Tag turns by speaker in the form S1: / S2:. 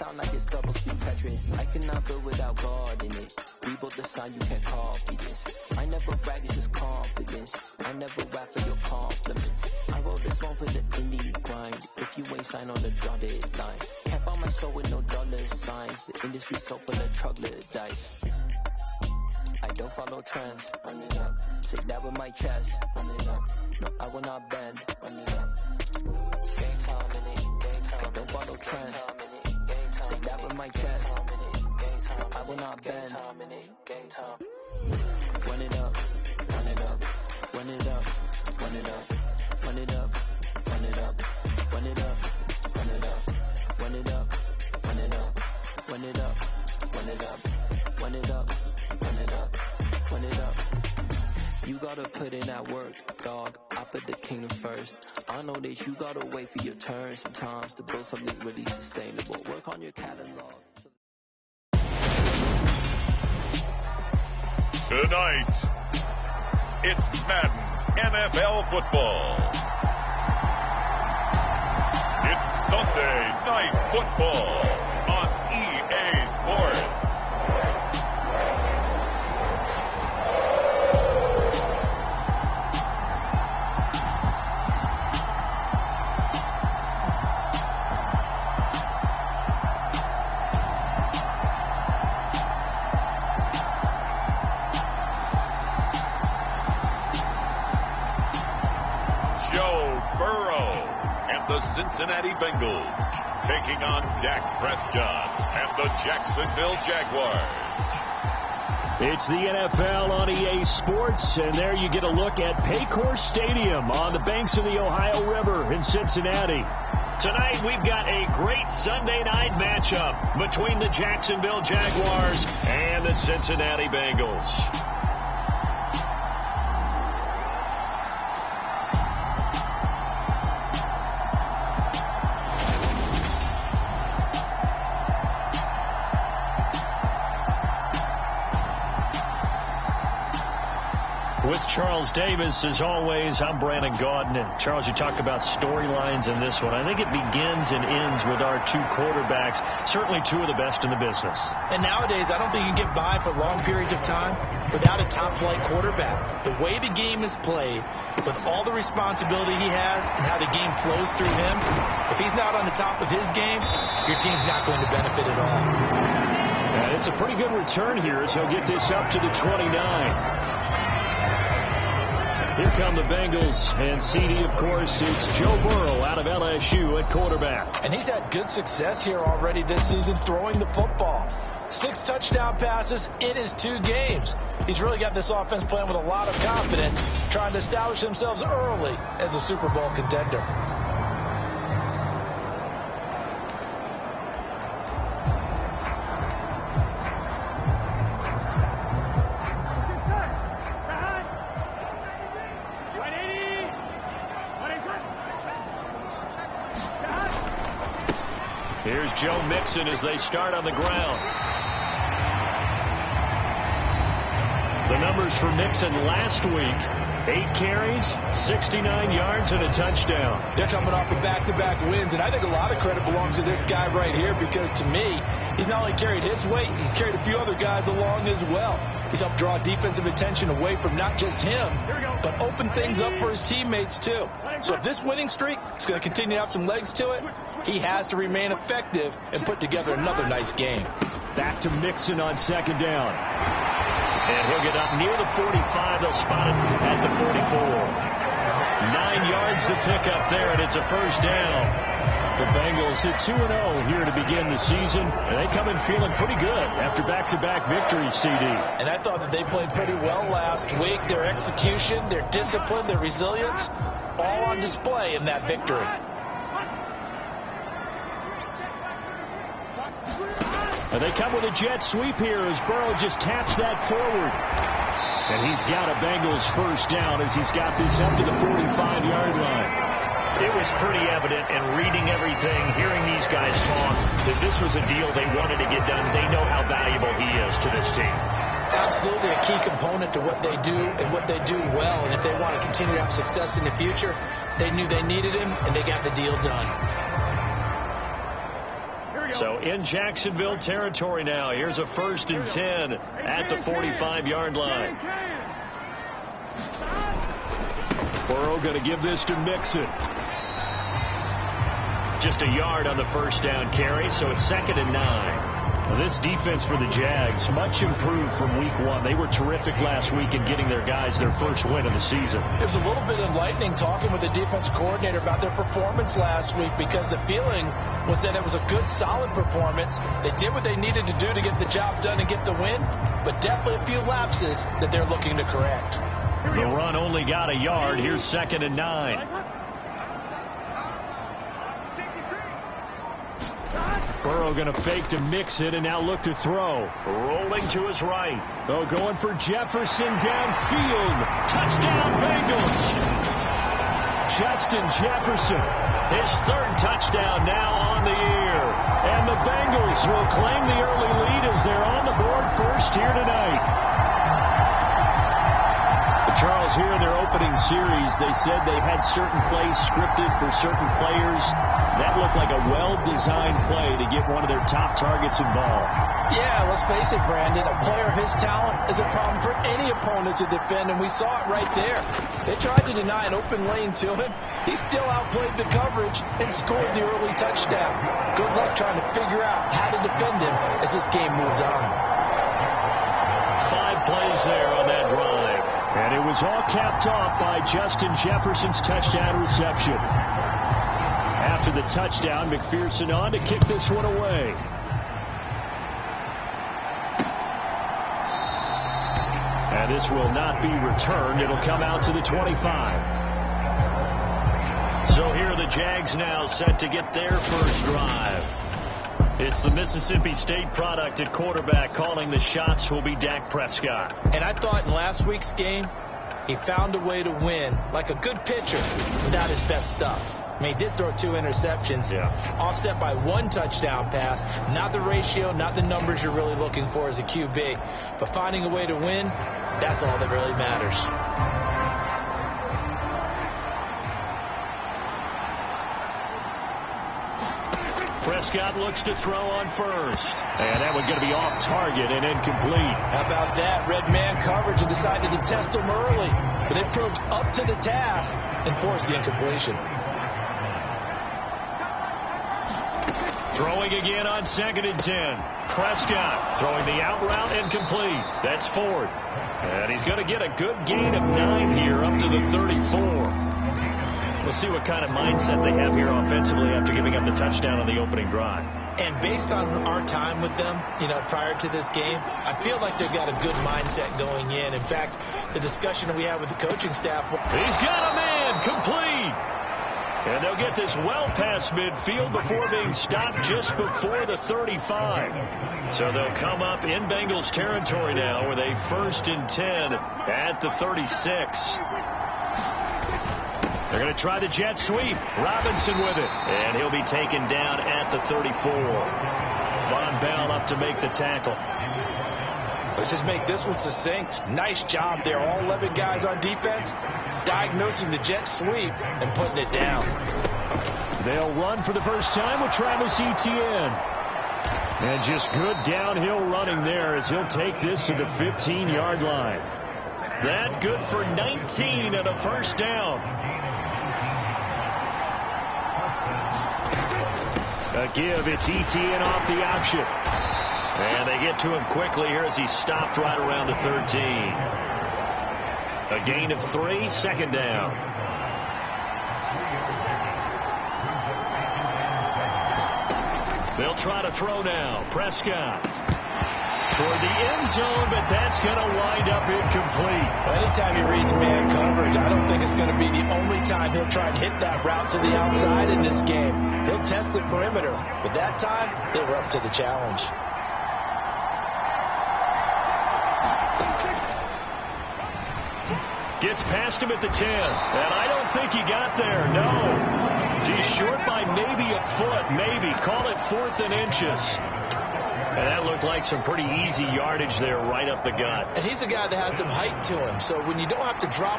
S1: sound like it's double speed Tetris. I cannot build without God in it. Rebuild the sound, you can't copy this. I never brag, it's just confidence. I never rap for your compliments. I wrote this one for the indie grind. If you ain't signed on the dotted line, can't buy my soul with no dollar signs. The industry so full of troglodytes. I don't follow trends. Run it up. Say that with my chest. Run it up. No, I will not bend. Run it up. Gang time in it. Gang time. I don't follow trends. Say that with my chest. I will not bend. Gang time. Run it up. Run it up. Run it up. Run it up. Run it up. Run it up. Run it up. Run it up. Run it up. Run it up. Run it up. Run it up. Run it up. Run it up. Run it up. You gotta put in that work, dog. I put the kingdom first. I know that you gotta wait for your turn sometimes to build something really sustainable. Work on your catalog.
S2: Tonight, it's Madden NFL football. It's Sunday Night Football on EA Sports. Cincinnati Bengals taking on Dak Prescott and the Jacksonville Jaguars.
S3: It's the NFL on EA Sports, and there you get a look at Paycor Stadium on the banks of the Ohio River in Cincinnati. Tonight we've got a great Sunday night matchup between the Jacksonville Jaguars and the Cincinnati Bengals. With Charles Davis, as always, I'm Brandon Gaudin. And Charles, you talk about storylines in this one. I think it begins and ends with our two quarterbacks, certainly two of the best in the business.
S4: And nowadays, I don't think you can get by for long periods of time without a top-flight quarterback. The way the game is played, with all the responsibility he has and how the game flows through him, if he's not on the top of his game, your team's not going to benefit at all.
S3: And it's a pretty good return here as he'll get this up to the 29. Here come the Bengals, and CD, of course, it's Joe Burrow out of LSU at quarterback.
S4: And he's had good success here already this season throwing the football. 6 touchdown passes in his 2 games. He's really got this offense playing with a lot of confidence, trying to establish themselves early as a Super Bowl contender.
S3: Here's Joe Mixon as they start on the ground. The numbers for Mixon last week: 8 carries, 69 yards, and a touchdown.
S4: They're coming off of back-to-back wins, and I think a lot of credit belongs to this guy right here because, to me, he's not only carried his weight, he's carried a few other guys along as well. He's helped draw defensive attention away from not just him, but open things up for his teammates, too. So if this winning streak is going to continue to have some legs to it, he has to remain effective and put together another nice game.
S3: Back to Mixon on second down. And he'll get up near the 45. They'll spot him at the 44. 9 yards to pick up there, and it's a first down. The Bengals hit 2-0 here to begin the season, and they come in feeling pretty good after back-to-back victories, CD.
S4: And I thought that they played pretty well last week. Their execution, their discipline, their resilience, all on display in that victory.
S3: And they come with a jet sweep here as Burrow just taps that forward. And he's got a Bengals first down as he's got this up to the 45-yard line. It was pretty evident in reading everything, hearing these guys talk, that this was a deal they wanted to get done. They know how valuable he is to this team.
S4: Absolutely a key component to what they do and what they do well. And if they want to continue to have success in the future, they knew they needed him, and they got the deal done.
S3: So in Jacksonville territory now. Here's a 1st and 10 at the 45-yard line. Burrow going to give this to Mixon. Just a yard on the 1st down carry, so it's 2nd and 9. This defense for the Jags, much improved from week 1. They were terrific last week in getting their guys their first win of the season.
S4: It was a little bit enlightening talking with the defense coordinator about their performance last week, because the feeling was that it was a good, solid performance. They did what they needed to do to get the job done and get the win, but definitely a few lapses that they're looking to correct.
S3: The run only got a yard. Here's 2nd and 9. Burrow going to fake to mix it and now look to throw. Rolling to his right. Oh, going for Jefferson downfield. Touchdown Bengals. Justin Jefferson. His 3rd touchdown now on the year. And the Bengals will claim the early lead as they're on the board first here tonight. Charles, here in their opening series, they said they had certain plays scripted for certain players. That looked like a well-designed play to get one of their top targets involved.
S4: Yeah, let's face it, Brandon. A player of his talent is a problem for any opponent to defend, and we saw it right there. They tried to deny an open lane to him. He still outplayed the coverage and scored the early touchdown. Good luck trying to figure out how to defend him as this game moves on.
S3: 5 plays there on that drive. And it was all capped off by Justin Jefferson's touchdown reception. After the touchdown, McPherson on to kick this one away. And this will not be returned. It'll come out to the 25. So here are the Jags now set to get their first drive. It's the Mississippi State product at quarterback. Calling the shots will be Dak Prescott.
S4: And I thought in last week's game, he found a way to win like a good pitcher without his best stuff. I mean, he did throw 2 interceptions, offset by 1 touchdown pass. Not the ratio, not the numbers you're really looking for as a QB. But finding a way to win, that's all that really matters.
S3: Prescott looks to throw on first. And that one's going to be off target and incomplete.
S4: How about that? Red man coverage and decided to test him early. But it proved up to the task and forced the incompletion.
S3: Throwing again on 2nd and 10. Prescott throwing the out route incomplete. That's Ford. And he's going to get a good gain of 9 here up to the 34. We'll see what kind of mindset they have here offensively after giving up the touchdown on the opening drive.
S4: And based on our time with them, prior to this game, I feel like they've got a good mindset going in. In fact, the discussion that we had with the coaching staff.
S3: He's got a man complete. And they'll get this well past midfield before being stopped just before the 35. So they'll come up in Bengals territory now with a 1st and 10 at the 36. They're going to try the jet sweep. Robinson with it. And he'll be taken down at the 34. Von Bell up to make the tackle.
S4: Let's just make this one succinct. Nice job there. All 11 guys on defense diagnosing the jet sweep and putting it down.
S3: They'll run for the first time with Travis Etienne. And just good downhill running there as he'll take this to the 15-yard line. That good for 19 and a 1st down. A give, it's Etienne off the option. And they get to him quickly here as he stopped right around the 13. A gain of 3, 2nd down. They'll try to throw now. Prescott toward the end zone, but that's going to wind up incomplete.
S4: Well, anytime he reads man coverage, I don't think it's going to be the only time he'll try and hit that route to the outside in this game. He'll test the perimeter, but that time they were up to the challenge.
S3: Gets past him at the 10, and I don't think he got there, no. He's short by maybe a foot, maybe. Call it 4th and inches. And that looked like some pretty easy yardage there right up the gut.
S4: And he's a guy that has some height to him, so when you don't have to drop